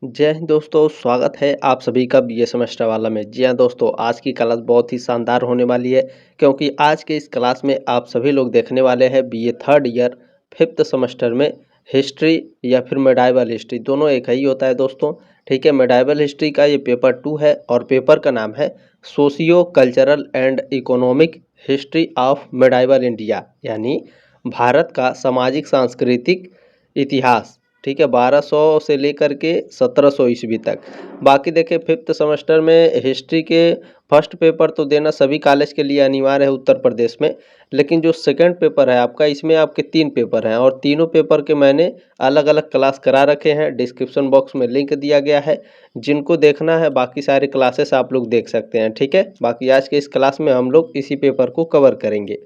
जय हिंद दोस्तों, स्वागत है आप सभी का बीए सेमेस्टर वाला में। जी हाँ दोस्तों, आज की क्लास बहुत ही शानदार होने वाली है क्योंकि आज के इस क्लास में आप सभी लोग देखने वाले हैं BA third year fifth semester में हिस्ट्री या फिर मेडाइवल हिस्ट्री, दोनों एक ही होता है दोस्तों। ठीक है, मेडाइवल हिस्ट्री का ये पेपर 2 है और पेपर का नाम है socio cultural and economic history of medieval India, यानी भारत का सामाजिक सांस्कृतिक इतिहास। ठीक है, 1200 से लेकर के 1700 ईस्वी तक। बाकी देखिए, फिफ्थ सेमेस्टर में हिस्ट्री के फर्स्ट पेपर तो देना सभी कॉलेज के लिए अनिवार्य है उत्तर प्रदेश में, लेकिन जो सेकंड पेपर है आपका, इसमें आपके 3 पेपर हैं और तीनों पेपर के मैंने अलग अलग क्लास करा रखे हैं। डिस्क्रिप्शन बॉक्स में लिंक दिया गया है, जिनको देखना है बाकी सारे क्लासेस आप लोग देख सकते हैं। ठीक है, बाकी आज के इस क्लास में हम लोग इसी पेपर को कवर करेंगे।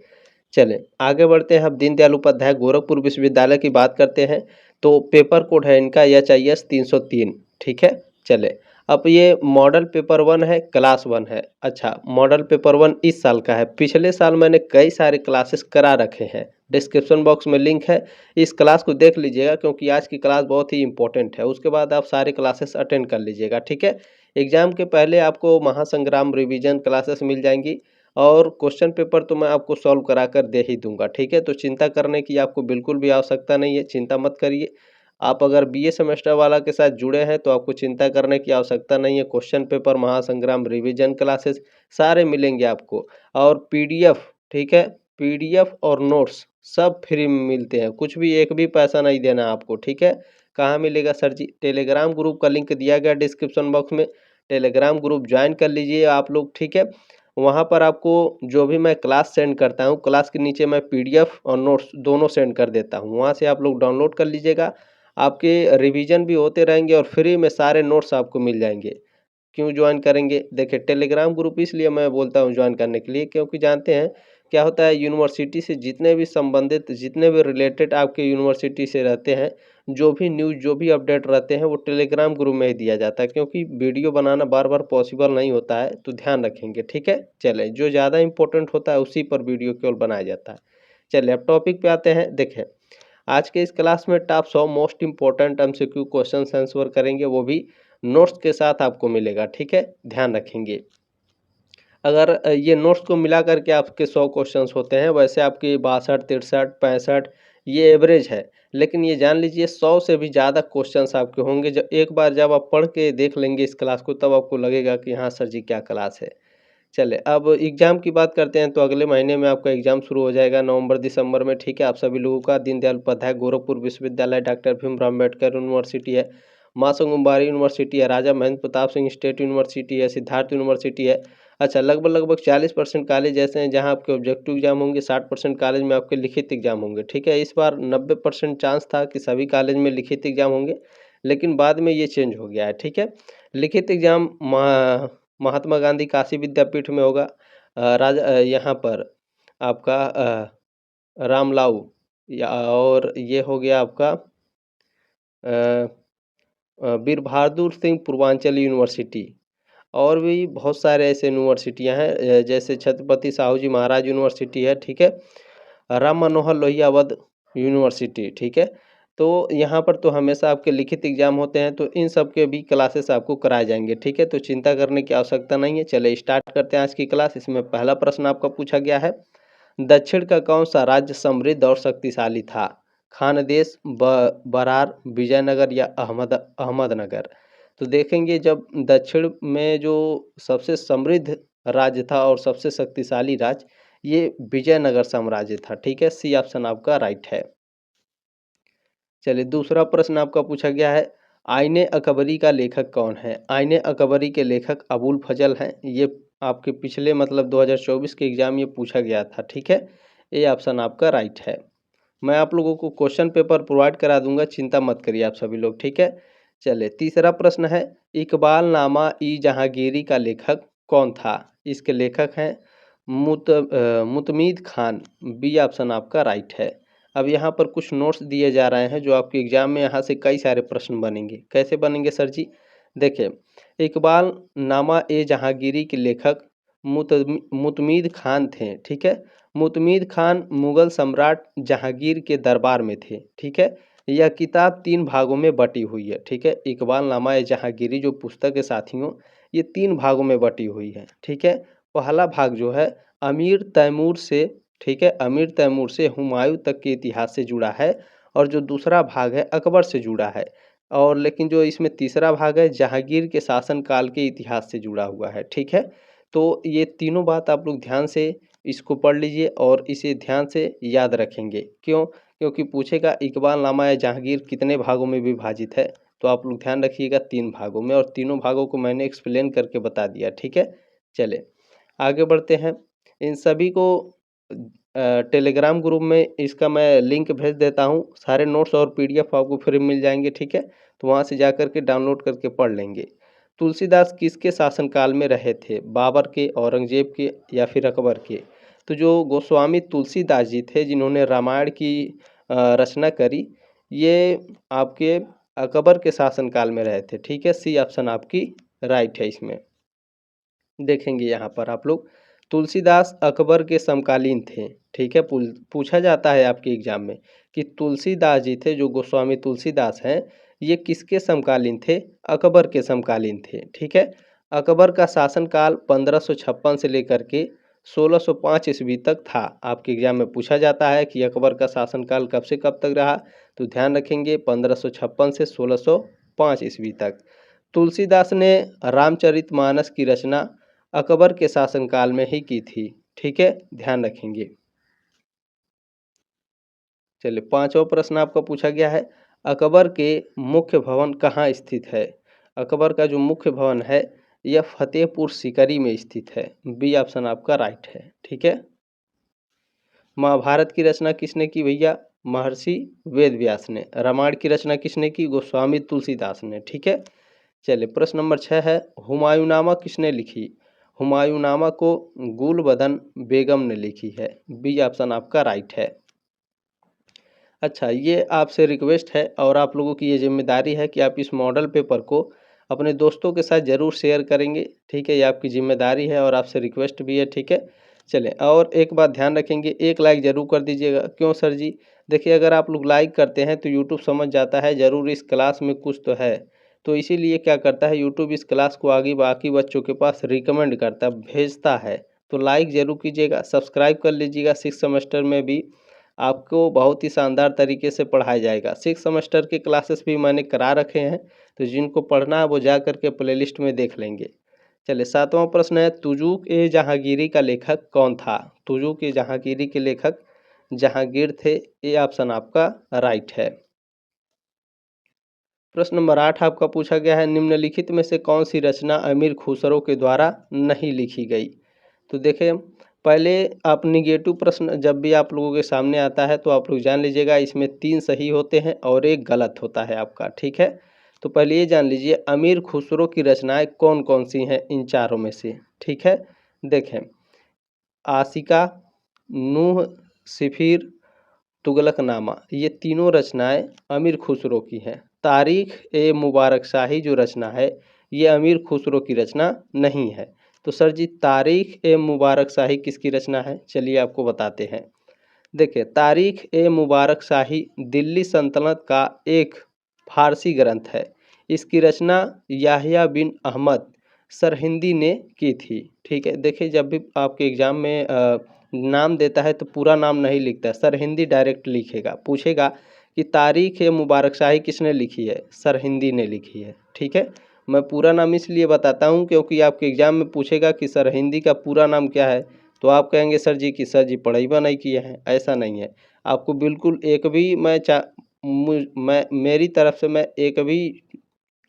चलें आगे बढ़ते हैं। अब दीनदयाल उपाध्याय गोरखपुर विश्वविद्यालय की बात करते हैं तो पेपर कोड है इनका एच 303। ठीक है, चले अब ये मॉडल पेपर 1 है, क्लास 1 है। अच्छा, मॉडल पेपर 1 इस साल का है। पिछले साल मैंने कई सारे क्लासेस करा रखे हैं, डिस्क्रिप्शन बॉक्स में लिंक है, इस क्लास को देख लीजिएगा क्योंकि आज की क्लास बहुत ही इंपॉर्टेंट है। उसके बाद आप सारे क्लासेस अटेंड कर लीजिएगा। ठीक है, एग्जाम के पहले आपको महासंग्राम रिवीजन क्लासेस मिल जाएंगी और क्वेश्चन पेपर तो मैं आपको सॉल्व करा कर दे ही दूंगा। ठीक है, तो चिंता करने की आपको बिल्कुल भी आवश्यकता नहीं है, चिंता मत करिए। आप अगर बीए सेमेस्टर वाला के साथ जुड़े हैं तो आपको चिंता करने की आवश्यकता नहीं है। क्वेश्चन पेपर, महासंग्राम रिवीजन क्लासेस सारे मिलेंगे आपको और पीडीएफ। ठीक है, पीडीएफ और नोट्स सब फ्री में मिलते हैं, कुछ भी एक भी पैसा नहीं देना आपको। ठीक है, कहाँ मिलेगा सर जी? टेलीग्राम ग्रुप का लिंक दिया गया डिस्क्रिप्शन बॉक्स में, टेलीग्राम ग्रुप ज्वाइन कर लीजिए आप लोग। ठीक है, वहाँ पर आपको जो भी मैं क्लास सेंड करता हूँ, क्लास के नीचे मैं पीडीएफ और नोट्स दोनों सेंड कर देता हूँ, वहाँ से आप लोग डाउनलोड कर लीजिएगा। आपके रिवीजन भी होते रहेंगे और फ्री में सारे नोट्स आपको मिल जाएंगे। क्यों ज्वाइन करेंगे? देखिए, टेलीग्राम ग्रुप इसलिए मैं बोलता हूँ ज्वाइन करने के लिए क्योंकि जानते हैं क्या होता है, यूनिवर्सिटी से जितने भी संबंधित, जितने भी रिलेटेड आपके यूनिवर्सिटी से रहते हैं, जो भी न्यूज़, जो भी अपडेट रहते हैं वो टेलीग्राम ग्रुप में ही दिया जाता है क्योंकि वीडियो बनाना बार बार पॉसिबल नहीं होता है, तो ध्यान रखेंगे। ठीक है, चलें, जो ज़्यादा इंपॉर्टेंट होता है उसी पर वीडियो केवल बनाया जाता है। चलिए अब टॉपिक पे आते हैं। देखें, आज के इस क्लास में top 100 most important MCQ question answer करेंगे, वो भी नोट्स के साथ आपको मिलेगा। ठीक है, ध्यान रखेंगे। अगर ये नोट्स को मिला करके आपके 100 क्वेश्चंस होते हैं, वैसे आपकी 62, 63, 65 ये एवरेज है, लेकिन ये जान लीजिए 100 से भी ज़्यादा क्वेश्चंस आपके होंगे। जब एक बार जब आप पढ़ के देख लेंगे इस क्लास को, तब आपको लगेगा कि हाँ सर जी, क्या क्लास है। चले अब एग्ज़ाम की बात करते हैं तो अगले महीने में आपका एग्ज़ाम शुरू हो जाएगा, नवंबर दिसंबर में। ठीक है, आप सभी लोगों का दीनदयाल उपाध्याय गोरखपुर विश्वविद्यालय, डॉक्टर भीमराव अम्बेडकर यूनिवर्सिटी है, माँ सुंदरी यूनिवर्सिटी है, राजा महेंद्र प्रताप सिंह स्टेट यूनिवर्सिटी है, सिद्धार्थ यूनिवर्सिटी है। अच्छा, लगभग लगभग 40% कॉलेज ऐसे हैं जहाँ आपके ऑब्जेक्टिव एग्जाम होंगे, 60% कॉलेज में आपके लिखित एग्जाम होंगे। ठीक है, इस बार 90% चांस था कि सभी कॉलेज में लिखित एग्जाम होंगे, लेकिन बाद में ये चेंज हो गया है। ठीक है, लिखित एग्जाम महात्मा गांधी काशी विद्यापीठ में होगा, यहाँ पर आपका रामलाऊ, या और ये हो गया आपका वीर बहादुर सिंह पूर्वांचल यूनिवर्सिटी। और भी बहुत सारे ऐसे यूनिवर्सिटियां हैं, जैसे छत्रपति साहू जी महाराज यूनिवर्सिटी है। ठीक है, राम मनोहर लोहिया अवध यूनिवर्सिटी। ठीक है, तो यहाँ पर तो हमेशा आपके लिखित एग्जाम होते हैं, तो इन सब के भी क्लासेस आपको कराए जाएंगे। ठीक है, तो चिंता करने की आवश्यकता नहीं है। चले स्टार्ट करते हैं आज की क्लास। इसमें पहला प्रश्न आपका पूछा गया है, दक्षिण का कौन सा राज्य समृद्ध और शक्तिशाली था? खानदेश, बरार, विजयनगर या अहमदनगर? तो देखेंगे, जब दक्षिण में जो सबसे समृद्ध राज्य था और सबसे शक्तिशाली राज्य, ये विजयनगर साम्राज्य था। ठीक है, सी ऑप्शन आपका राइट है। चलिए दूसरा प्रश्न आपका पूछा गया है, आईने अकबरी का लेखक कौन है? आईने अकबरी के लेखक अबुल फजल हैं। ये आपके पिछले मतलब 2024 के एग्जाम ये पूछा गया था। ठीक है, ये ऑप्शन आपका राइट है। मैं आप लोगों को क्वेश्चन पेपर प्रोवाइड करा दूंगा, चिंता मत करिए आप सभी लोग। ठीक है, चलिए तीसरा प्रश्न है, इकबाल नामा ई जहांगीरी का लेखक कौन था? इसके लेखक हैं मुतमीद खान। बी ऑप्शन आपका राइट है। अब यहाँ पर कुछ नोट्स दिए जा रहे हैं जो आपके एग्जाम में यहाँ से कई सारे प्रश्न बनेंगे। कैसे बनेंगे सर जी? देखिए, इकबाल नामा ए जहांगीरी के लेखक मुतमीद खान थे। ठीक है, मुतमीद खान मुगल सम्राट जहांगीर के दरबार में थे। ठीक है, यह किताब 3 भागों में बटी हुई है, ठीक है। इकबाल नामा ए जहाँगीरी जो पुस्तक है साथियों, ये 3 भागों में बटी हुई है, ठीक है। पहला भाग जो है अमीर तैमूर से, ठीक है, अमीर तैमूर से हुमायूं तक के इतिहास से जुड़ा है, और जो दूसरा भाग है अकबर से जुड़ा है। और लेकिन जो इसमें तीसरा भाग है जहांगीर के शासनकाल के इतिहास से जुड़ा हुआ है, ठीक है। तो ये तीनों बात आप लोग ध्यान से इसको पढ़ लीजिए और इसे ध्यान से याद रखेंगे। क्यों? क्योंकि पूछेगा इकबाल नामा या जहांगीर कितने भागों में विभाजित है, तो आप लोग ध्यान रखिएगा 3 भागों में, और तीनों भागों को मैंने एक्सप्लेन करके बता दिया, ठीक है। चले आगे बढ़ते हैं। इन सभी को टेलीग्राम ग्रुप में इसका मैं लिंक भेज देता हूँ, सारे नोट्स और पीडीएफ आपको फ्री मिल जाएंगे, ठीक है। तो वहाँ से जा कर के डाउनलोड करके पढ़ लेंगे। तुलसीदास किसके शासनकाल में रहे थे? बाबर के, औरंगजेब के, या फिर अकबर के? तो जो गोस्वामी तुलसीदास जी थे जिन्होंने रामायण की रचना करी, ये आपके अकबर के शासनकाल में रहे थे, ठीक है। सी ऑप्शन आपकी राइट है इसमें। देखेंगे यहाँ पर आप लोग, तुलसीदास अकबर के समकालीन थे, ठीक है। पूछा जाता है आपके एग्जाम में कि तुलसीदास जी थे, जो गोस्वामी तुलसीदास हैं, ये किसके समकालीन थे? अकबर के समकालीन थे, ठीक है। अकबर का शासनकाल 1556 से लेकर के 1605 ईस्वी तक था। आपके एग्जाम में पूछा जाता है कि अकबर का शासनकाल कब से कब तक रहा, तो ध्यान रखेंगे 1556 से 1605 ईस्वी तक। तुलसीदास ने रामचरितमानस की रचना अकबर के शासनकाल में ही की थी, ठीक है, ध्यान रखेंगे। चलिए 5वां प्रश्न आपका पूछा गया है, अकबर के मुख्य भवन कहाँ स्थित है? अकबर का जो मुख्य भवन है यह फतेहपुर सीकरी में स्थित है। बी ऑप्शन आपका राइट है, ठीक है। महाभारत की रचना किसने की भैया? महर्षि वेद व्यास ने। रामायण की रचना किसने की? गोस्वामी तुलसीदास ने, ठीक है। चलिए प्रश्न नंबर 6 है, हुमायूंनामा किसने लिखी? हुमायूंनामा को गुलबदन बेगम ने लिखी है। बी ऑप्शन आपका राइट है। अच्छा, ये आपसे रिक्वेस्ट है और आप लोगों की ये जिम्मेदारी है कि आप इस मॉडल पेपर को अपने दोस्तों के साथ ज़रूर शेयर करेंगे, ठीक है। ये आपकी जिम्मेदारी है और आपसे रिक्वेस्ट भी है, ठीक है। चलें, और एक बात ध्यान रखेंगे, एक लाइक ज़रूर कर दीजिएगा। क्यों सर जी? देखिए, अगर आप लोग लाइक करते हैं तो यूट्यूब समझ जाता है ज़रूर इस क्लास में कुछ तो है, तो इसीलिए क्या करता है यूट्यूब इस क्लास को आगे बाकी बच्चों के पास रिकमेंड करता है, भेजता है। तो लाइक ज़रूर कीजिएगा, सब्सक्राइब कर लीजिएगा। 6 सेमेस्टर में भी आपको बहुत ही शानदार तरीके से पढ़ाया जाएगा। 6 सेमेस्टर के क्लासेस भी मैंने करा रखे हैं, तो जिनको पढ़ना है वो जा कर के प्लेलिस्ट में देख लेंगे। चलिए 7वां प्रश्न है, तुजुक ए जहांगीरी का लेखक कौन था? तुजुक ए जहांगीरी के लेखक जहांगीर थे। ये ऑप्शन आपका राइट है। प्रश्न नंबर 8 आपका पूछा गया है, निम्नलिखित में से कौन सी रचना अमीर खुसरो के द्वारा नहीं लिखी गई? तो देखें, पहले आप निगेटिव प्रश्न जब भी आप लोगों के सामने आता है तो आप लोग जान लीजिएगा इसमें 3 सही होते हैं और 1 गलत होता है आपका, ठीक है। तो पहले ये जान लीजिए अमीर खुसरो की रचनाएं कौन कौन सी हैं इन चारों में से, ठीक है। देखें, आशिका, नूह, सिफिर, तुगलकनामा, ये तीनों रचनाएं अमीर खुसरो की हैं। तारीख ए मुबारक शाही जो रचना है ये अमीर खुसरो की रचना नहीं है। तो सर जी तारीख ए मुबारक शाही किसकी रचना है? चलिए आपको बताते हैं। देखिए, तारीख ए मुबारक शाही दिल्ली सल्तनत का एक फारसी ग्रंथ है। इसकी रचना याहिया बिन अहमद सरहिंदी ने की थी, ठीक है। देखिए, जब भी आपके एग्ज़ाम में नाम देता है तो पूरा नाम नहीं लिखता, सरहिंदी डायरेक्ट लिखेगा। पूछेगा कि तारीख ए मुबारक शाही किसने लिखी है? सरहिंदी ने लिखी है, ठीक है। मैं पूरा नाम इसलिए बताता हूँ क्योंकि आपके एग्ज़ाम में पूछेगा कि सरहिंदी का पूरा नाम क्या है, तो आप कहेंगे सर जी कि सर जी पढ़ाई नहीं किए हैं। ऐसा नहीं है, आपको बिल्कुल एक भी मैं मेरी तरफ से मैं एक भी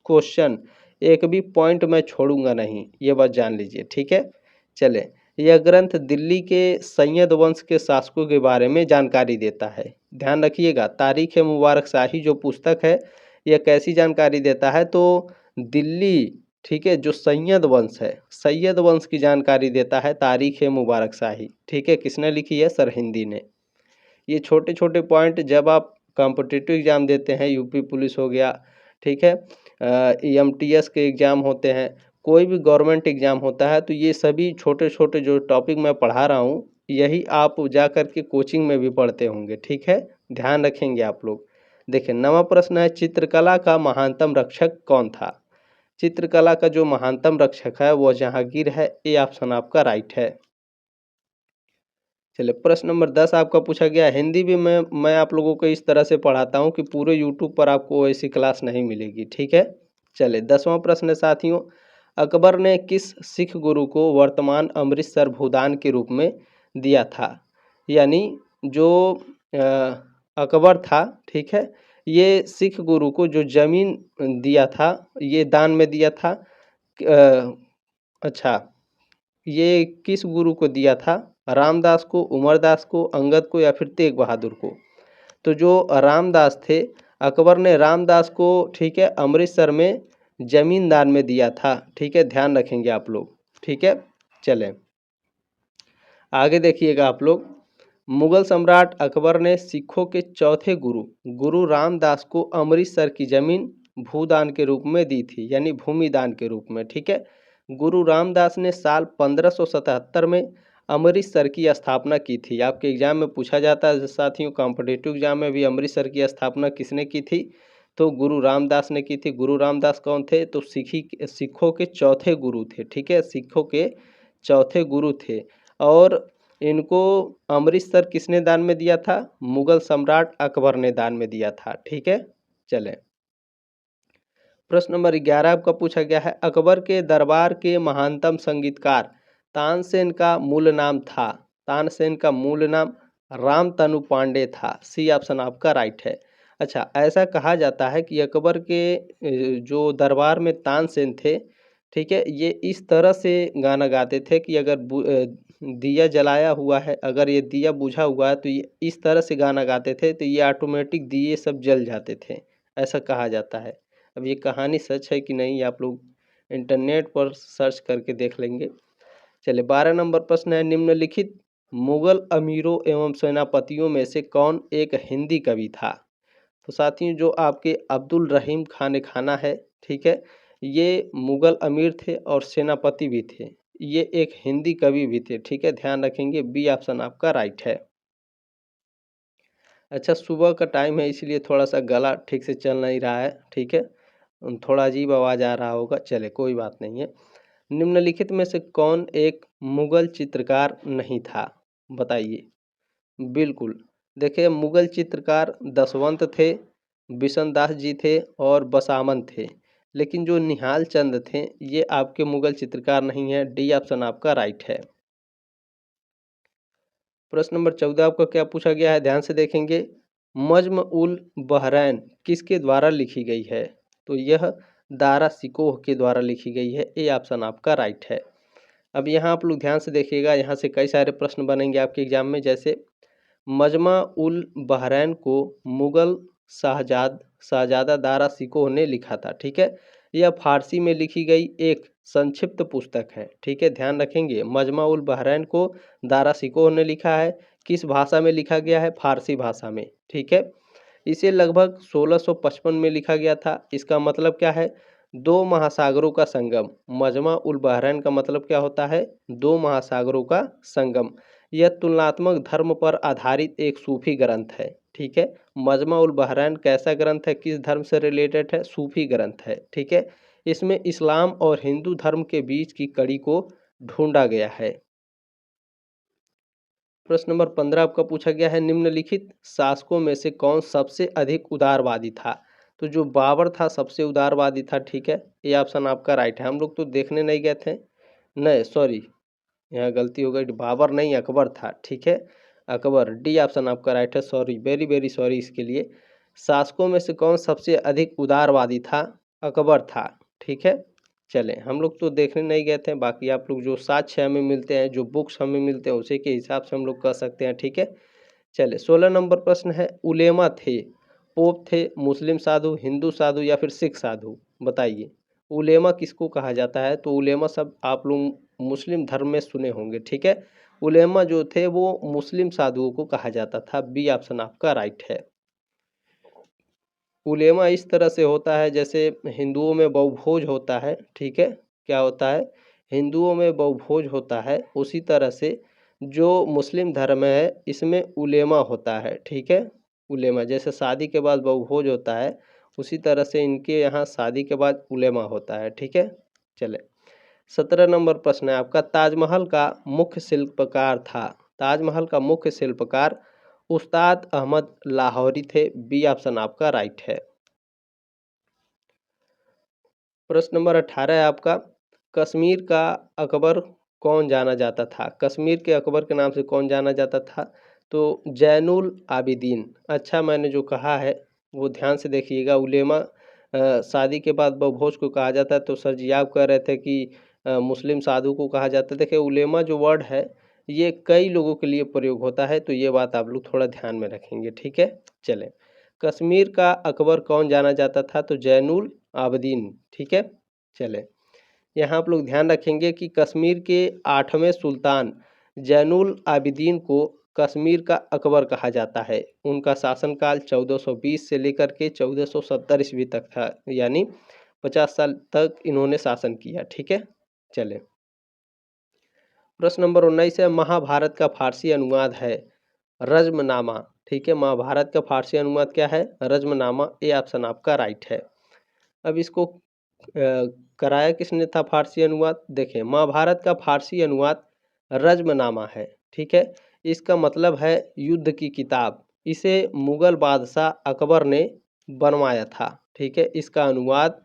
क्वेश्चन, एक भी पॉइंट मैं छोड़ूंगा नहीं, ये बात जान लीजिए, ठीक है। चलें, यह ग्रंथ दिल्ली के सैयद वंश के शासकों के बारे में जानकारी देता है। ध्यान रखिएगा, तारीख ए मुबारक शाही जो पुस्तक है यह कैसी जानकारी देता है? तो दिल्ली, ठीक है, जो सैयद वंश है, सैयद वंश की जानकारी देता है तारीख ए मुबारक शाही, ठीक है। किसने लिखी है? सरहिंदी ने। ये छोटे छोटे पॉइंट जब आप कॉम्पिटिटिव एग्ज़ाम देते हैं, यूपी पुलिस हो गया, ठीक है, EMTS के एग्ज़ाम होते हैं, कोई भी गवर्नमेंट एग्ज़ाम होता है, तो ये सभी छोटे छोटे जो टॉपिक मैं पढ़ा रहा हूँ यही आप जा कर के कोचिंग में भी पढ़ते होंगे, ठीक है। ध्यान रखेंगे आप लोग। देखिए 9वां प्रश्न है, चित्रकला का महानतम रक्षक कौन था? चित्रकला का जो महानतम रक्षक है वो जहांगीर है। ए ऑप्शन आपका राइट है। चलिए प्रश्न नंबर 10 आपका पूछा गया है, हिंदी भी मैं आप लोगों को इस तरह से पढ़ाता हूँ कि पूरे यूट्यूब पर आपको ऐसी क्लास नहीं मिलेगी, ठीक है। चलिए 10वां प्रश्न है साथियों, अकबर ने किस सिख गुरु को वर्तमान अमृतसर भूदान के रूप में दिया था? यानी जो अकबर था, ठीक है, ये सिख गुरु को जो जमीन दिया था, ये दान में दिया था। अच्छा, ये किस गुरु को दिया था? रामदास को, उमरदास को, अंगद को या फिर तेग बहादुर को? तो जो रामदास थे, अकबर ने रामदास को, ठीक है, अमृतसर में जमीन दान में दिया था, ठीक है, ध्यान रखेंगे आप लोग, ठीक है। चलें आगे देखिएगा आप लोग, मुगल सम्राट अकबर ने सिखों के चौथे गुरु गुरु रामदास को अमृतसर की जमीन भूदान के रूप में दी थी, यानी भूमि दान के रूप में, ठीक है। गुरु रामदास ने साल 1577 में अमृतसर की स्थापना की थी। आपके एग्जाम में पूछा जाता है साथियों, कॉम्पिटिटिव एग्जाम में भी अमृतसर की स्थापना किसने की थी? तो गुरु रामदास ने की थी। गुरु रामदास कौन थे? तो सिखों के चौथे गुरु थे, ठीक है, सिखों के चौथे गुरु थे। और इनको अमृतसर किसने दान में दिया था? मुगल सम्राट अकबर ने दान में दिया था, ठीक है। चलें प्रश्न नंबर 11 आपका पूछा गया है, अकबर के दरबार के महानतम संगीतकार तानसेन का मूल नाम था? तानसेन का मूल नाम रामतनु पांडे था। सी ऑप्शन आपका राइट है। अच्छा, ऐसा कहा जाता है कि अकबर के जो दरबार में तानसेन थे, ठीक है, ये इस तरह से गाना गाते थे कि अगर दिया जलाया हुआ है, अगर ये दिया बुझा हुआ है, तो ये इस तरह से गाना गाते थे तो ये ऑटोमेटिक दिए सब जल जाते थे, ऐसा कहा जाता है। अब ये कहानी सच है कि नहीं, आप लोग इंटरनेट पर सर्च करके देख लेंगे। चलिए 12 नंबर प्रश्न है, निम्नलिखित मुगल अमीरों एवं सेनापतियों में से कौन एक हिंदी कवि था? तो साथियों, जो आपके अब्दुल रहीम खान खाना है, ठीक है, ये मुगल अमीर थे और सेनापति भी थे। ये एक हिंदी कवि भी थे, ठीक है, ध्यान रखेंगे। बी ऑप्शन आपका राइट है। अच्छा, सुबह का टाइम है इसलिए थोड़ा सा गला ठीक से चल नहीं रहा है, ठीक है, थोड़ा अजीब आवाज़ आ रहा होगा, चले कोई बात नहीं है। निम्नलिखित में से कौन एक मुगल चित्रकार नहीं था? बताइए। बिल्कुल, देखिए मुगल चित्रकार दसवंत थे, बिशन दास जी थे और बसामन थे, लेकिन जो निहाल चंद थे ये आपके मुगल चित्रकार नहीं है। डी ऑप्शन आपका राइट है। प्रश्न नंबर 14 आपका क्या पूछा गया है, ध्यान से देखेंगे, मज्म उल बहरैन किसके द्वारा लिखी गई है? तो यह दारा सिकोह के द्वारा लिखी गई है। ए ऑप्शन आपका राइट है। अब यहाँ आप लोग ध्यान से देखिएगा, यहाँ से कई सारे प्रश्न बनेंगे आपके एग्जाम में, जैसे मजमा उल बहरैन को मुगल शाहजादा दारा सिकोह ने लिखा था, ठीक है। यह फारसी में लिखी गई एक संक्षिप्त पुस्तक है, ठीक है, ध्यान रखेंगे। मजमा उल बहरैन को दारा सिकोह ने लिखा है। किस भाषा में लिखा गया है? फारसी भाषा में, ठीक है। इसे लगभग 1655 में लिखा गया था। इसका मतलब क्या है? दो महासागरों का संगम। मजमा उल बहरैन का मतलब क्या होता है? दो महासागरों का संगम। यह तुलनात्मक धर्म पर आधारित एक सूफी ग्रंथ है, ठीक है। मजमा उल बहरैन कैसा ग्रंथ है? किस धर्म से रिलेटेड है? सूफी ग्रंथ है, ठीक है। इसमें इस्लाम और हिंदू धर्म के बीच की कड़ी को ढूंढा गया है। प्रश्न नंबर 15 आपका पूछा गया है, निम्नलिखित शासकों में से कौन सबसे अधिक उदारवादी था? तो जो बाबर था सबसे उदारवादी था, ठीक है, ये ऑप्शन आपका राइट है। हम लोग तो देखने नहीं गए थे, नहीं सॉरी, यहाँ गलती हो गई, बाबर नहीं अकबर था, ठीक है, अकबर। डी ऑप्शन आपका राइट है, सॉरी, वेरी वेरी सॉरी इसके लिए। शासकों में से कौन सबसे अधिक उदारवादी था? अकबर था, ठीक है। चलें, हम लोग तो देखने नहीं गए थे, बाकी आप लोग जो साक्ष्य हमें मिलते हैं, जो बुक्स हमें मिलते हैं, उसी के हिसाब से हम लोग कह सकते हैं, ठीक है। चले 16 नंबर प्रश्न है, उलेमा थे, पोप थे, मुस्लिम साधु, हिंदू साधु या फिर सिख साधु? बताइए। उलेमा किसको कहा जाता है? तो उलेमा सब आप लोग मुस्लिम धर्म में सुने होंगे, ठीक है। उलेमा जो थे वो मुस्लिम साधुओं को कहा जाता था। बी ऑप्शन आपका राइट है। उलेमा इस तरह से होता है जैसे हिंदुओं में बहुभोज होता है, ठीक है, क्या होता है? हिंदुओं में बहुभोज होता है, उसी तरह से जो मुस्लिम धर्म है इसमें उलेमा होता है, ठीक है। उलेमा, जैसे शादी के बाद बहुभोज होता है उसी तरह से इनके यहाँ शादी के बाद उलेमा होता है। ठीक है, चले 17 नंबर प्रश्न है आपका, ताजमहल का मुख्य शिल्पकार था। ताजमहल का मुख्य शिल्पकार उस्ताद अहमद लाहौरी थे। बी ऑप्शन आपका राइट है। प्रश्न नंबर 18 है आपका, कश्मीर का अकबर कौन जाना जाता था। कश्मीर के अकबर के नाम से कौन जाना जाता था, तो जैनुल आबिदीन। अच्छा, मैंने जो कहा है वो ध्यान से देखिएगा। उलेमा शादी के बाद बहुभोज को कहा जाता है, तो सर जी आप कह रहे थे कि मुस्लिम साधु को कहा जाता है। देखिए उलेमा जो वर्ड है ये कई लोगों के लिए प्रयोग होता है, तो ये बात आप लोग थोड़ा ध्यान में रखेंगे। ठीक है, चलें, कश्मीर का अकबर कौन जाना जाता था, तो जैनुल आबदीन। ठीक है, चलें, यहाँ आप लोग ध्यान रखेंगे कि कश्मीर के 8वें सुल्तान जैनुल आबिदीन को कश्मीर का अकबर कहा जाता है। उनका शासनकाल 1420 से लेकर के 1470 ईस्वी तक था, यानी 50 साल तक इन्होंने शासन किया। ठीक है, चलें, प्रश्न नंबर 19 है, महाभारत का फारसी अनुवाद है रज्मनामा। ठीक है, महाभारत का फारसी अनुवाद क्या है, रज्मनामा। ए ऑप्शन आपका राइट है। अब इसको कराया किसने था फारसी अनुवाद, देखें महाभारत का फारसी अनुवाद रज्मनामा है। ठीक है, इसका मतलब है युद्ध की किताब। इसे मुगल बादशाह अकबर ने बनवाया था। ठीक है, इसका अनुवाद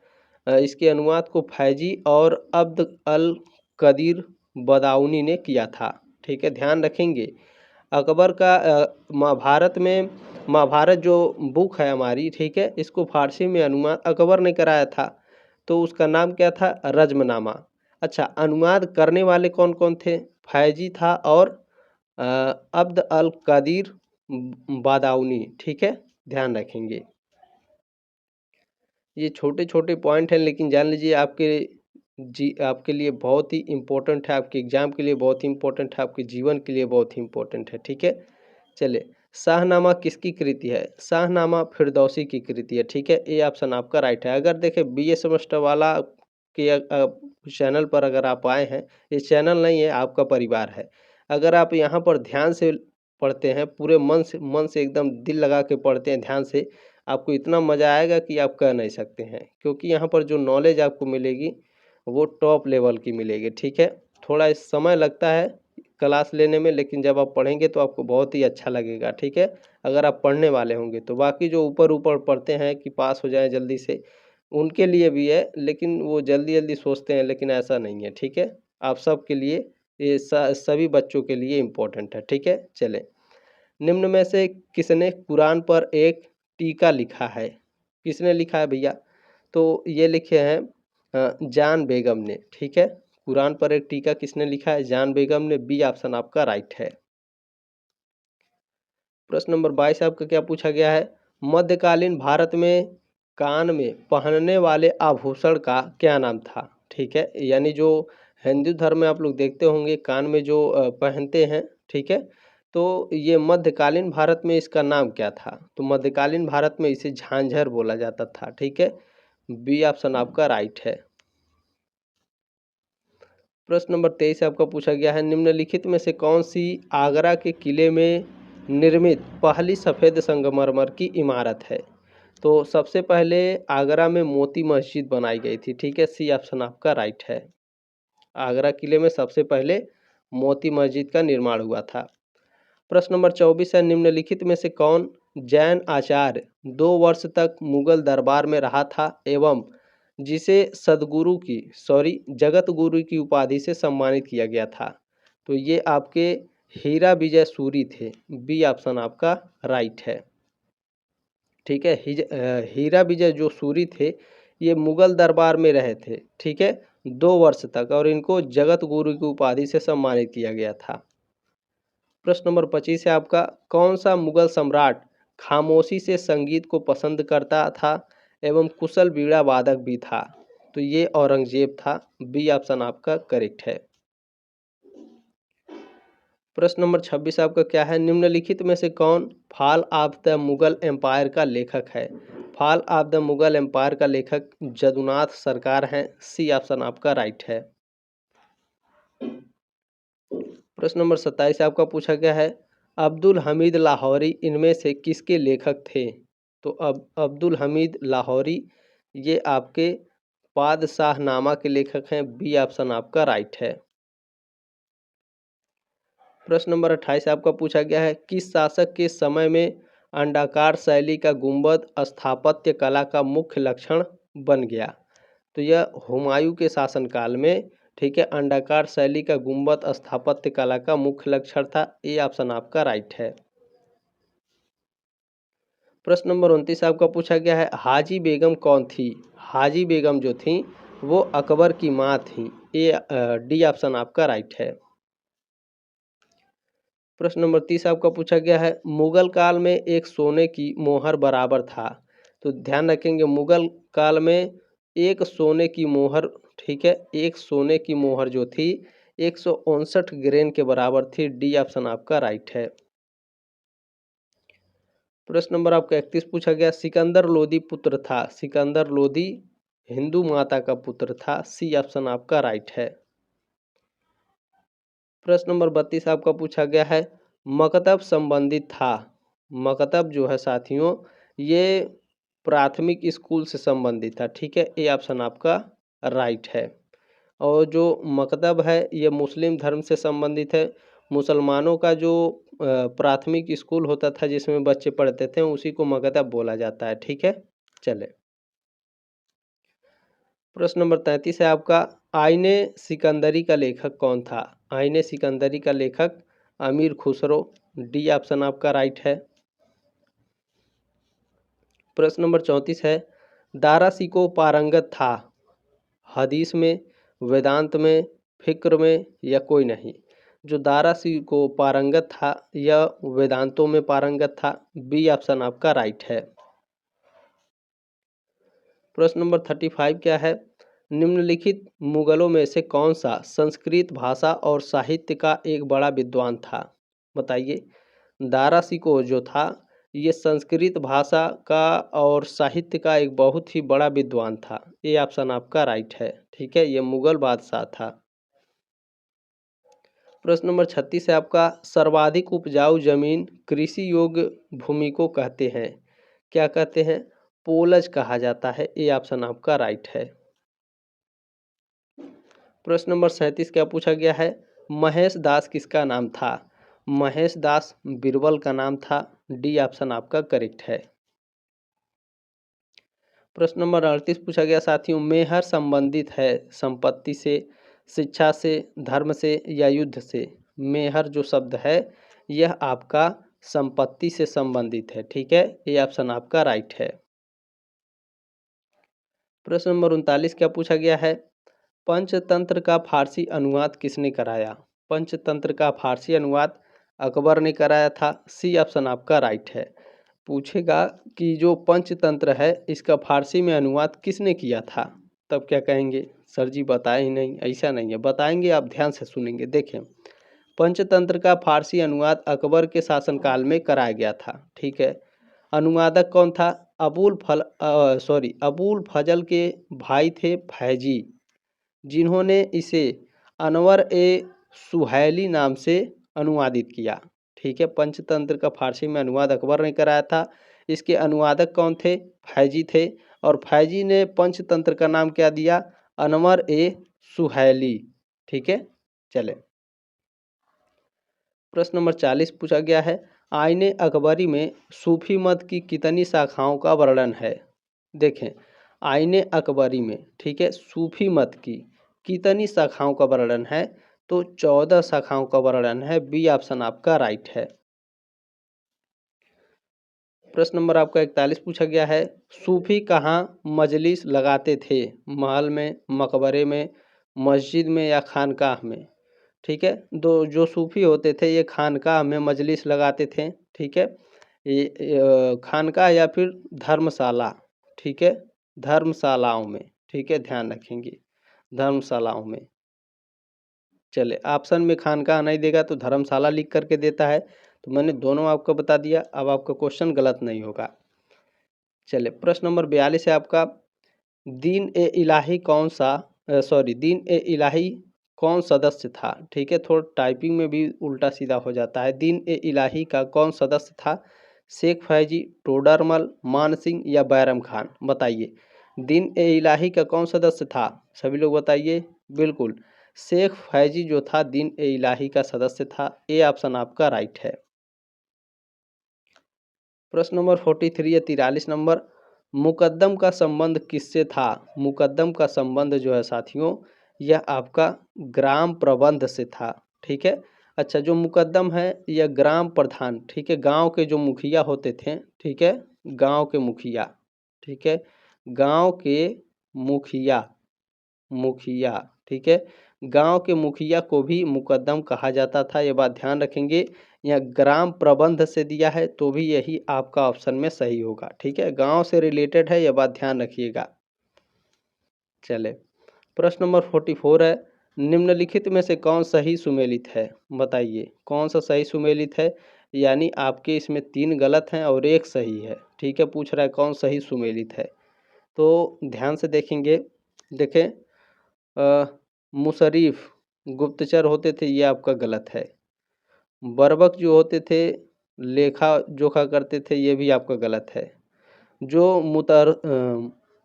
इसके अनुवाद को फैजी और अब्द अल कदीर बदाऊनी ने किया था। ठीक है, ध्यान रखेंगे अकबर का महाभारत में, महाभारत जो बुक है हमारी, ठीक है, इसको फारसी में अनुवाद अकबर ने कराया था, तो उसका नाम क्या था, रज्मनामा। अच्छा, अनुवाद करने वाले कौन कौन थे, फैजी था और अब्द अल कदीर बादाऊनी। ठीक है, ध्यान रखेंगे। ये छोटे छोटे पॉइंट हैं, लेकिन जान लीजिए आपके लिए बहुत ही इम्पोर्टेंट है, आपके एग्जाम के लिए बहुत ही इम्पोर्टेंट है, आपके जीवन के लिए बहुत ही इम्पोर्टेंट है। ठीक है, चले, शाहनामा किसकी कृति है, शाहनामा फिरदौसी की कृति है। ठीक है, ये ऑप्शन आपका राइट है। अगर देखें बीए सेमेस्टर वाला के चैनल पर अगर आप आए हैं, ये चैनल नहीं है, आपका परिवार है। अगर आप यहाँ पर ध्यान से पढ़ते हैं, पूरे मन से एकदम दिल लगा के पढ़ते हैं ध्यान से, आपको इतना मज़ा आएगा कि आप कह नहीं सकते हैं, क्योंकि यहाँ पर जो नॉलेज आपको मिलेगी वो टॉप लेवल की मिलेगी। ठीक है, थोड़ा इस समय लगता है क्लास लेने में, लेकिन जब आप पढ़ेंगे तो आपको बहुत ही अच्छा लगेगा। ठीक है, अगर आप पढ़ने वाले होंगे तो। बाकी जो ऊपर ऊपर पढ़ते हैं कि पास हो जाए जल्दी से, उनके लिए भी है, लेकिन वो जल्दी जल्दी सोचते हैं, लेकिन ऐसा नहीं है। ठीक है, आप सब के लिए, ये सभी बच्चों के लिए इम्पोर्टेंट है। ठीक है, चलें, निम्न में से किसने कुरान पर एक टीका लिखा है, किसने लिखा है भैया, तो ये लिखे हैं जान बेगम ने। ठीक है, कुरान पर एक टीका किसने लिखा है, जान बेगम ने। बी ऑप्शन आपका राइट है। प्रश्न नंबर 22 आपका क्या पूछा गया है, मध्यकालीन भारत में कान में पहनने वाले आभूषण का क्या नाम था। ठीक है, यानी जो हिंदू धर्म में आप लोग देखते होंगे कान में जो पहनते हैं, ठीक है, तो ये मध्यकालीन भारत में इसका नाम क्या था, तो मध्यकालीन भारत में इसे झांझर बोला जाता था। ठीक है, बी ऑप्शन आपका राइट है। प्रश्न नंबर 23 आपका पूछा गया है, निम्नलिखित में से कौन सी आगरा के किले में निर्मित पहली सफ़ेद संगमरमर की इमारत है, तो सबसे पहले आगरा में मोती मस्जिद बनाई गई थी। ठीक है, सी ऑप्शन आपका राइट है। आगरा किले में सबसे पहले मोती मस्जिद का निर्माण हुआ था। प्रश्न नंबर 24 है, निम्नलिखित में से कौन जैन आचार्य 2 वर्ष तक मुगल दरबार में रहा था एवं जिसे जगत गुरु की उपाधि से सम्मानित किया गया था, तो ये आपके हीरा विजय सूरी थे। बी ऑप्शन आपका राइट है। ठीक है, हीरा विजय जो सूरी थे ये मुगल दरबार में रहे थे। ठीक है, 2 वर्ष तक, और इनको जगत गुरु की उपाधि से सम्मानित किया गया था। प्रश्न नंबर 25 है आपका, कौन सा मुगल सम्राट खामोशी से संगीत को पसंद करता था एवं कुशल बीड़ा वादक भी था, तो ये औरंगजेब था। बी ऑप्शन आपका करेक्ट है। प्रश्न नंबर 26 आपका क्या है, निम्नलिखित में से कौन fall of the Mughal empire का लेखक है। Fall of the Mughal empire का लेखक जदुनाथ सरकार हैं। सी ऑप्शन आपका राइट है। प्रश्न नंबर 27 आपका पूछा गया है, अब्दुल हमीद लाहौरी इनमें से किसके लेखक थे? तो अब अब्दुल हमीद लाहौरी ये आपके पादशाहनामा के लेखक हैं। बी ऑप्शन आपका राइट है। प्रश्न नंबर 28 आपका पूछा गया है, किस शासक के समय में अंडाकार शैली का गुंबद स्थापत्य कला का मुख्य लक्षण बन गया? तो यह हुमायूं के शासनकाल में, ठीक है, अंडाकार शैली का गुंबद स्थापत्य कला का मुख्य लक्षण था। ये ऑप्शन आपका राइट है। प्रश्न नंबर 29 आपका पूछा गया है, हाजी बेगम कौन थी? हाजी बेगम जो थी वो अकबर की माँ थी। ये डी ऑप्शन आपका राइट है। प्रश्न नंबर 30 आपका पूछा गया है, मुगल काल में एक सोने की मोहर बराबर था। तो ध्यान रखेंगे, मुगल काल में एक सोने की मोहर, ठीक है, एक सोने की मोहर जो थी 159 ग्रेन के बराबर थी। डी ऑप्शन आपका राइट है। प्रश्न नंबर आपका 31 पूछा गया, सिकंदर लोदी पुत्र था। सिकंदर लोदी हिंदू माता का पुत्र था। सी ऑप्शन आपका राइट है। प्रश्न नंबर 32 आपका पूछा गया है, मकतब संबंधित था। मकतब जो है साथियों ये प्राथमिक स्कूल से संबंधित था, ठीक है, ये ऑप्शन आपका राइट है। और जो मकतब है ये मुस्लिम धर्म से संबंधित है। मुसलमानों का जो प्राथमिक स्कूल होता था जिसमें बच्चे पढ़ते थे उसी को मकतब बोला जाता है, ठीक है। चले, प्रश्न नंबर 33 है आपका, आईने सिकंदरी का लेखक कौन था? आईने सिकंदरी का लेखक अमीर खुसरो। डी ऑप्शन आपका राइट है। प्रश्न नंबर 34 है, दारा सिको पारंगत था हदीस में, वेदांत में, फिक्र में या कोई नहीं? जो दारा सिको पारंगत था यह वेदांतों में पारंगत था। बी ऑप्शन आपका राइट है। प्रश्न नंबर 35 क्या है, निम्नलिखित मुगलों में से कौन सा संस्कृत भाषा और साहित्य का एक बड़ा विद्वान था? बताइए। दारा सिको जो था ये संस्कृत भाषा का और साहित्य का एक बहुत ही बड़ा विद्वान था। ये ऑप्शन आपका राइट है, ठीक है, ये मुगल बादशाह था। प्रश्न नंबर 36 है आपका, सर्वाधिक उपजाऊ जमीन कृषि योग्य भूमि को कहते हैं? क्या कहते हैं? पोलज कहा जाता है। ये ऑप्शन आपका राइट है। प्रश्न नंबर 37 क्या पूछा गया है, महेश दास किसका नाम था? महेश दास बीरबल का नाम था। डी ऑप्शन आपका करेक्ट है। प्रश्न नंबर 38 पूछा गया साथियों, मेहर संबंधित है संपत्ति से, शिक्षा से, धर्म से या युद्ध से? मेहर जो शब्द है यह आपका संपत्ति से संबंधित है, ठीक है, ये ऑप्शन आपका राइट है। प्रश्न नंबर 39 क्या पूछा गया है, पंचतंत्र का फारसी अनुवाद किसने कराया? पंचतंत्र का फारसी अनुवाद अकबर ने कराया था। सी ऑप्शन आपका राइट है। पूछेगा कि जो पंचतंत्र है इसका फारसी में अनुवाद किसने किया था, तब क्या कहेंगे, सर जी बताए ही नहीं। ऐसा नहीं है, बताएंगे, आप ध्यान से सुनेंगे। देखें, पंचतंत्र का फारसी अनुवाद अकबर के शासनकाल में कराया गया था, ठीक है। अनुवादक कौन था? अबुल फजल के भाई थे फैजी, जिन्होंने इसे अनवर ए सुहैली नाम से अनुवादित किया, ठीक है। पंचतंत्र का फारसी में अनुवाद अकबर ने कराया था। इसके अनुवादक कौन थे? फैजी थे। और फैजी ने पंचतंत्र का नाम क्या दिया? अनवर ए सुहैली, ठीक है। चले, प्रश्न नंबर 40 पूछा गया है, आईने अकबरी में सूफी मत की कितनी शाखाओं का वर्णन है? देखें, आईने अकबरी में, ठीक है, सूफी मत की कितनी शाखाओं का वर्णन है? तो 14 शाखाओं का वर्णन है। बी ऑप्शन आपका राइट है। प्रश्न नंबर आपका 41 पूछा गया है, सूफी कहाँ मजलिस लगाते थे? महल में, मकबरे में, मस्जिद में या खानकाह में? ठीक है, दो जो सूफी होते थे ये खानकाह में मजलिस लगाते थे, ठीक है। ये खानकाह या फिर धर्मशाला, ठीक है, धर्मशालाओं में, ठीक है, ध्यान रखेंगे, धर्मशालाओं में। चले, ऑप्शन में खानकाह नहीं देगा तो धर्मशाला लिख करके देता है, तो मैंने दोनों आपको बता दिया। अब आपका क्वेश्चन गलत नहीं होगा। चले, प्रश्न नंबर 42 है आपका, दीन ए इलाही कौन सा दीन ए इलाही कौन सदस्य था? ठीक है, थोड़ा टाइपिंग में भी उल्टा सीधा हो जाता है। दिन ए इलाही का कौन सदस्य था? शेख फैजी, टोडरमल, मान सिंह या बैरम खान? बताइए। दिन ए इलाही का कौन सदस्य था? सभी लोग बताइए। बिल्कुल, शेख फैजी जो था दिन ए इलाही का सदस्य था। ए ऑप्शन आपका राइट है। प्रश्न नंबर 43 या 43 नंबर, मुकद्दम का संबंध किससे था? मुकद्दम का संबंध जो है साथियों, यह आपका ग्राम प्रबंध से था। ठीक है, अच्छा, जो मुकद्दम है यह ग्राम प्रधान, ठीक है, गांव के जो मुखिया होते थे, ठीक है, गांव के मुखिया, ठीक है, गांव के मुखिया, मुखिया, ठीक है, गांव के मुखिया को भी मुकद्दम कहा जाता था। ये बात ध्यान रखेंगे। या ग्राम प्रबंध से दिया है तो भी यही आपका ऑप्शन में सही होगा। ठीक है, गांव से रिलेटेड है, यह बात ध्यान रखिएगा। चले, प्रश्न नंबर 44 है, निम्नलिखित में से कौन सही सुमेलित है? बताइए कौन सा सही सुमेलित है? यानी आपके इसमें 3 गलत हैं और 1 सही है। ठीक है, पूछ रहा है कौन सही सुमेलित है, तो ध्यान से देखेंगे। देखें, मुशर्रिफ गुप्तचर होते थे, ये आपका गलत है। बर्बक जो होते थे लेखा जोखा करते थे, ये भी आपका गलत है। जो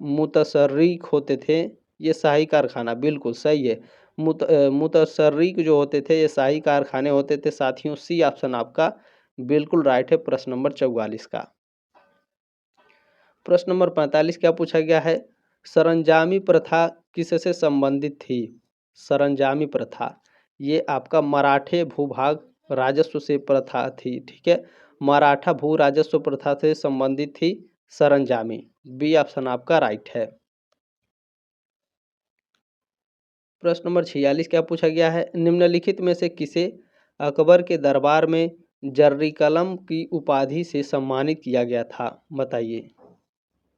मुतसर्रिक होते थे, ये शाही कारखाना, बिल्कुल सही है। मुतसर्रिक जो होते थे ये शाही कारखाने होते थे। साथियों, सी ऑप्शन आपका बिल्कुल राइट है प्रश्न नंबर 44 का। प्रश्न नंबर 45 क्या पूछा गया है? सरंजामी प्रथा किससे संबंधित थी? सरंजामी प्रथा, ये आपका मराठे भूभाग राजस्व से प्रथा थी। ठीक है, मराठा भू राजस्व प्रथा से संबंधित थी सरंजामी। बी ऑप्शन आपका राइट है। प्रश्न नंबर 46 क्या पूछा गया है? निम्नलिखित में से किसे अकबर के दरबार में जर्री कलम की उपाधि से सम्मानित किया गया था? बताइए।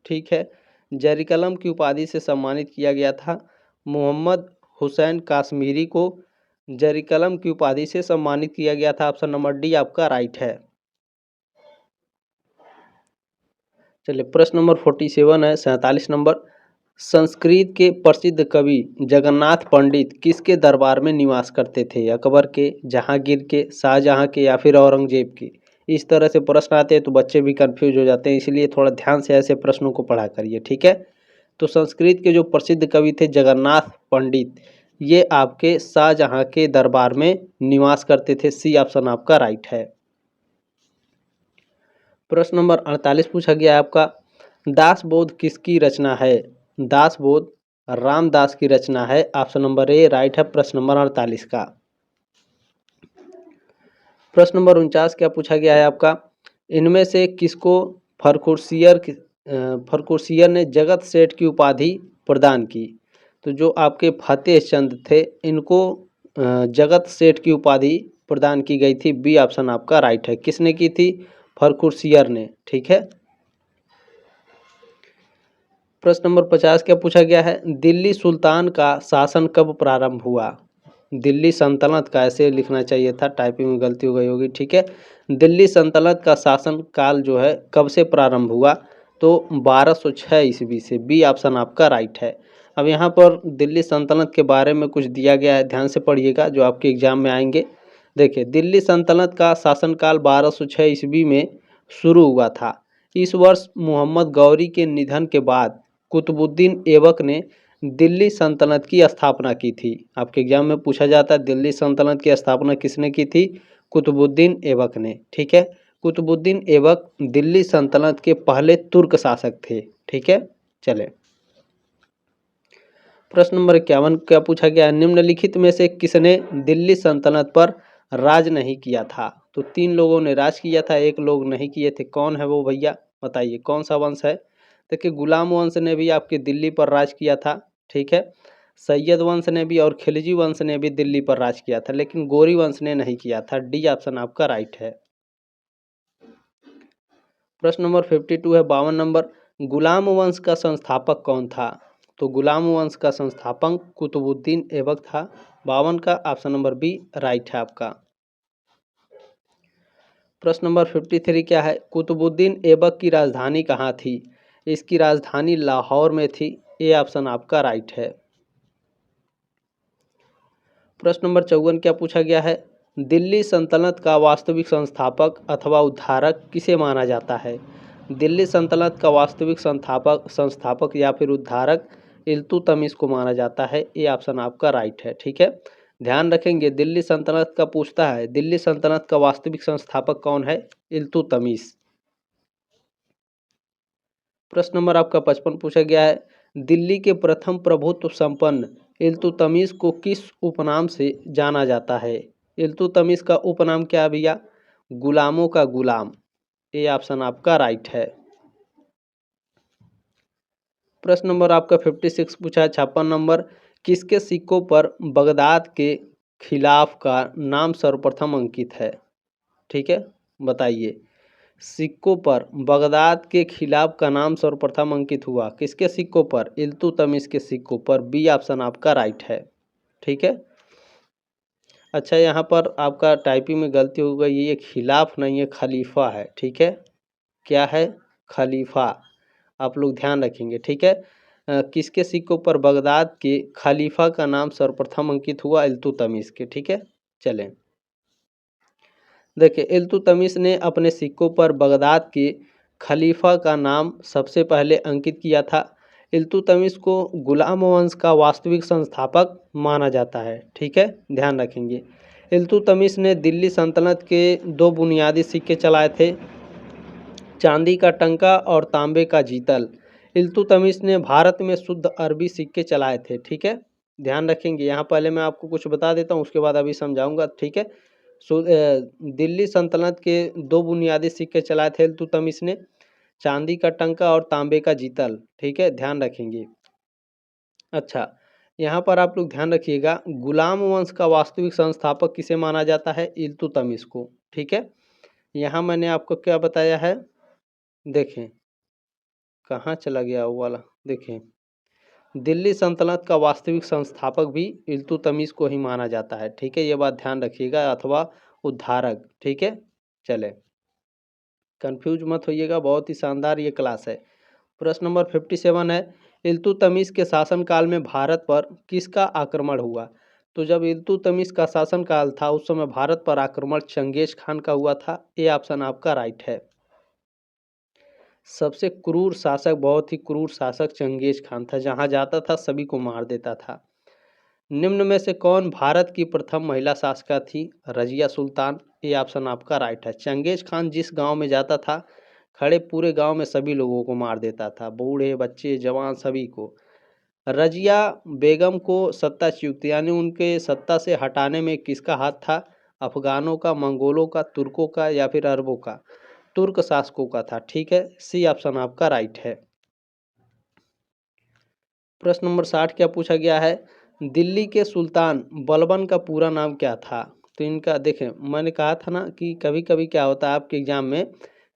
ठीक है, जर्री कलम की उपाधि से सम्मानित किया गया था मोहम्मद हुसैन काश्मीरी को जर्री कलम की उपाधि से सम्मानित किया गया था। ऑप्शन नंबर डी आपका राइट है। चलिए, प्रश्न नंबर 47 है, 47 नंबर, संस्कृत के प्रसिद्ध कवि जगन्नाथ पंडित किसके दरबार में निवास करते थे? अकबर के, जहांगीर के, शाहजहां के या फिर औरंगजेब के? इस तरह से प्रश्न आते हैं तो बच्चे भी कंफ्यूज हो जाते हैं, इसलिए थोड़ा ध्यान से ऐसे प्रश्नों को पढ़ा करिए। ठीक है, तो संस्कृत के जो प्रसिद्ध कवि थे जगन्नाथ पंडित, ये आपके शाहजहां के दरबार में निवास करते थे। सी ऑप्शन आपका राइट है। प्रश्न नंबर 48 पूछा गया है आपका, दासबोध किसकी रचना है? दासबोध रामदास की रचना है। ऑप्शन नंबर ए राइट है प्रश्न नंबर 48 का। प्रश्न नंबर 49 क्या पूछा गया है आपका, इनमें से किसको फर्रुखियर ने जगत सेठ की उपाधि प्रदान की? तो जो आपके फतेह चंद थे, इनको जगत सेठ की उपाधि प्रदान की गई थी। बी ऑप्शन आपका राइट है। किसने की थी? फर्रुखियर ने। ठीक है, प्रश्न नंबर 50 क्या पूछा गया है, दिल्ली सुल्तान का शासन कब प्रारंभ हुआ? दिल्ली सल्तनत का, ऐसे लिखना चाहिए था, टाइपिंग में गलती हो गई होगी। ठीक है, दिल्ली सल्तनत का शासन काल जो है कब से प्रारंभ हुआ? तो 1206 ईस्वी से। बी ऑप्शन आपका राइट है। अब यहाँ पर दिल्ली सल्तनत के बारे में कुछ दिया गया है, ध्यान से पढ़िएगा, जो आपके एग्जाम में आएंगे। देखिए, दिल्ली सल्तनत का शासनकाल 1206 ईस्वी में शुरू हुआ था। इस वर्ष मोहम्मद गौरी के निधन के बाद कुतुबुद्दीन ऐबक ने दिल्ली सल्तनत की स्थापना की थी। आपके एग्जाम में पूछा जाता है दिल्ली सल्तनत की स्थापना किसने की थी? कुतुबुद्दीन ऐबक ने। ठीक है, कुतुबुद्दीन ऐबक दिल्ली सल्तनत के पहले तुर्क शासक थे। ठीक है, चले, प्रश्न नंबर 51 क्या पूछा गया है, निम्नलिखित में से किसने दिल्ली सल्तनत पर राज नहीं किया था? तो 3 लोगों ने राज किया था, 1 लोग नहीं किए थे। कौन है वो भैया? बताइए कौन सा वंश है? देखिए, गुलाम वंश ने भी आपके दिल्ली पर राज किया था। ठीक है, सैयद वंश ने भी और खिलजी वंश ने भी दिल्ली पर राज किया था, लेकिन गौरी वंश ने नहीं किया था। डी ऑप्शन आपका राइट है। प्रश्न नंबर 52 है, 52 नंबर, गुलाम वंश का संस्थापक कौन था? तो गुलाम वंश का संस्थापक कुतुबुद्दीन ऐबक था। 52 का ऑप्शन नंबर बी राइट है आपका। प्रश्न नंबर 53 क्या है, कुतुबुद्दीन ऐबक की राजधानी कहाँ थी? इसकी राजधानी लाहौर में थी। ए ऑप्शन आपका राइट है। प्रश्न नंबर 54 क्या पूछा गया है? दिल्ली सल्तनत का वास्तविक संस्थापक अथवा उद्धारक किसे माना जाता है? दिल्ली सल्तनत का वास्तविक संस्थापक या फिर उद्धारक इल्तुतमिश को माना जाता है। ये ऑप्शन आपका राइट है। ठीक है, ध्यान रखेंगे, दिल्ली सल्तनत का पूछता है, दिल्ली सल्तनत का वास्तविक संस्थापक कौन है? इल्तुतमिश। प्रश्न नंबर आपका 55 पूछा गया है, दिल्ली के प्रथम प्रभुत्व संपन्न इल्तुतमिश को किस उपनाम से जाना जाता है? इल्तुतमिश का उपनाम क्या है भैया? गुलामों का गुलाम। ये ऑप्शन आपका राइट है। प्रश्न नंबर आपका 56 पूछा है, 56 नंबर, किसके सिक्कों पर बगदाद के खिलाफ का नाम सर्वप्रथम अंकित है? ठीक है, बताइए, सिक्कों पर बगदाद के खिलाफ का नाम सर्वप्रथम अंकित हुआ किसके सिक्कों पर? इल्तुतमिश के सिक्कों पर। बी ऑप्शन आपका राइट है। ठीक है, अच्छा, यहाँ पर आपका टाइपिंग में गलती हो गई, ये खिलाफ नहीं है, खलीफा है। ठीक है, क्या है? खलीफा। आप लोग ध्यान रखेंगे। ठीक है, किसके सिक्कों पर बगदाद के खलीफा का नाम सर्वप्रथम अंकित हुआ? इल्तुतमिश के। ठीक है, चलें, देखिए, इल्तुतमिश ने अपने सिक्कों पर बगदाद के खलीफा का नाम सबसे पहले अंकित किया था। इल्तुतमिश को गुलाम वंश का वास्तविक संस्थापक माना जाता है। ठीक है, ध्यान रखेंगे, इल्तुतमिश ने दिल्ली सल्तनत के दो बुनियादी सिक्के चलाए थे, चांदी का टंका और तांबे का जीतल। इल्तुतमिश ने भारत में शुद्ध अरबी सिक्के चलाए थे। ठीक है, ध्यान रखेंगे, यहाँ पहले मैं आपको कुछ बता देता हूँ, उसके बाद अभी समझाऊंगा। ठीक है, दिल्ली सल्तनत के दो बुनियादी सिक्के चलाए थे इल्तुतमिश ने, चांदी का टंका और तांबे का जीतल। ठीक है, ध्यान रखेंगे। अच्छा, यहाँ पर आप लोग ध्यान रखिएगा, गुलाम वंश का वास्तविक संस्थापक किसे माना जाता है? इल्तुतमिश को। ठीक है, यहाँ मैंने आपको क्या बताया है, देखें कहाँ चला गया वो वाला, देखें, दिल्ली सल्तनत का वास्तविक संस्थापक भी इल्तुतमिश को ही माना जाता है। ठीक है, ये बात ध्यान रखिएगा, अथवा उद्धारक। ठीक है, चले, कंफ्यूज मत होइएगा, बहुत ही शानदार ये क्लास है। प्रश्न नंबर 57 है, इल्तुतमिश के शासनकाल में भारत पर किसका आक्रमण हुआ? तो जब इल्तुतमिश का शासनकाल था उस समय भारत पर आक्रमण चंगेज खान का हुआ था। ये ऑप्शन आपका राइट है। सबसे क्रूर शासक, बहुत ही क्रूर शासक चंगेज खान था, जहां जाता था सभी को मार देता था। निम्न में से कौन भारत की प्रथम महिला शासका थी? रजिया सुल्तान। ये ऑप्शन आपका राइट है। चंगेज खान जिस गांव में जाता था, खड़े पूरे गांव में सभी लोगों को मार देता था, बूढ़े बच्चे जवान सभी को। रजिया बेगम को सत्ताच्युत यानी उनके सत्ता से हटाने में किसका हाथ था? अफगानों का, मंगोलों का, तुर्कों का या फिर अरबों का? तुर्क शासकों का था। ठीक है, सी ऑप्शन आपका राइट है। प्रश्न नंबर 60 क्या पूछा गया है, दिल्ली के सुल्तान बलबन का पूरा नाम क्या था? तो इनका देखें, मैंने कहा था ना कि कभी कभी क्या होता है आपके एग्जाम में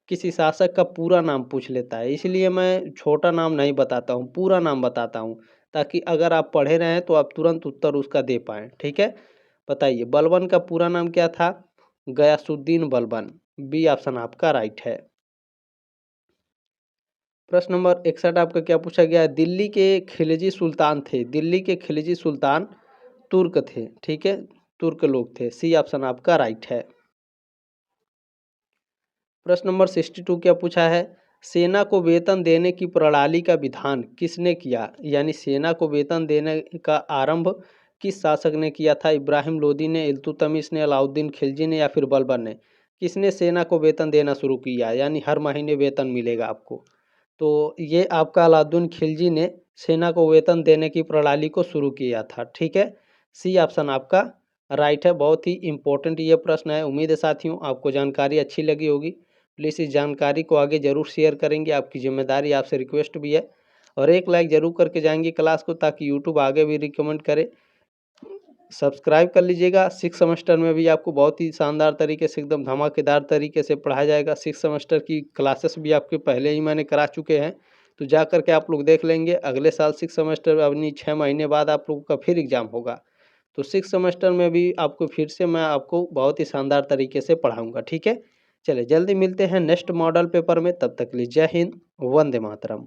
किसी शासक का पूरा नाम पूछ लेता है, इसलिए मैं छोटा नाम नहीं बताता हूँ, पूरा नाम बताता हूँ, ताकि अगर आप पढ़े रहे हैं तो आप तुरंत उत्तर उसका दे पाएँ। ठीक है, बताइए, बलबन का पूरा नाम क्या था? गयासुद्दीन बलबन। बी ऑप्शन आपका राइट है। प्रश्न नंबर 61 आपका क्या पूछा गया है, दिल्ली के खिलजी सुल्तान थे, दिल्ली के खिलजी सुल्तान तुर्क थे। ठीक है, तुर्क लोग थे। सी ऑप्शन आपका राइट है। प्रश्न नंबर 62 क्या पूछा है, सेना को वेतन देने की प्रणाली का विधान किसने किया? यानी सेना को वेतन देने का आरंभ किस शासक ने किया था? इब्राहिम लोदी ने, इल्तुतमिश ने, अलाउद्दीन खिलजी ने या फिर बलबन ने? किसने सेना को वेतन देना शुरू किया, यानी हर महीने वेतन मिलेगा आपको? तो ये आपका अलाउद्दीन खिलजी ने सेना को वेतन देने की प्रणाली को शुरू किया था। ठीक है, सी ऑप्शन आपका राइट है। बहुत ही इम्पोर्टेंट ये प्रश्न है। उम्मीद है साथियों आपको जानकारी अच्छी लगी होगी। प्लीज़ इस जानकारी को आगे जरूर शेयर करेंगे, आपकी जिम्मेदारी, आपसे रिक्वेस्ट भी है। और एक लाइक जरूर करके जाएंगे क्लास को, ताकि यूट्यूब आगे भी रिकमेंड करे। सब्सक्राइब कर लीजिएगा। सिक्स सेमेस्टर में भी आपको बहुत ही शानदार तरीके से, एकदम धमाकेदार तरीके से पढ़ाया जाएगा। सिक्स सेमेस्टर की क्लासेस भी आपके पहले ही मैंने करा चुके हैं, तो जा कर के आप लोग देख लेंगे। अगले साल सिक्स सेमेस्टर अपनी 6 महीने बाद आप लोगों का फिर एग्ज़ाम होगा, तो सिक्स सेमेस्टर में भी आपको फिर से मैं आपको बहुत ही शानदार तरीके से पढ़ाऊँगा। ठीक है, चलिए जल्दी मिलते हैं नेक्स्ट मॉडल पेपर में, तब तक के लिए जय हिंद, वंदे मातरम।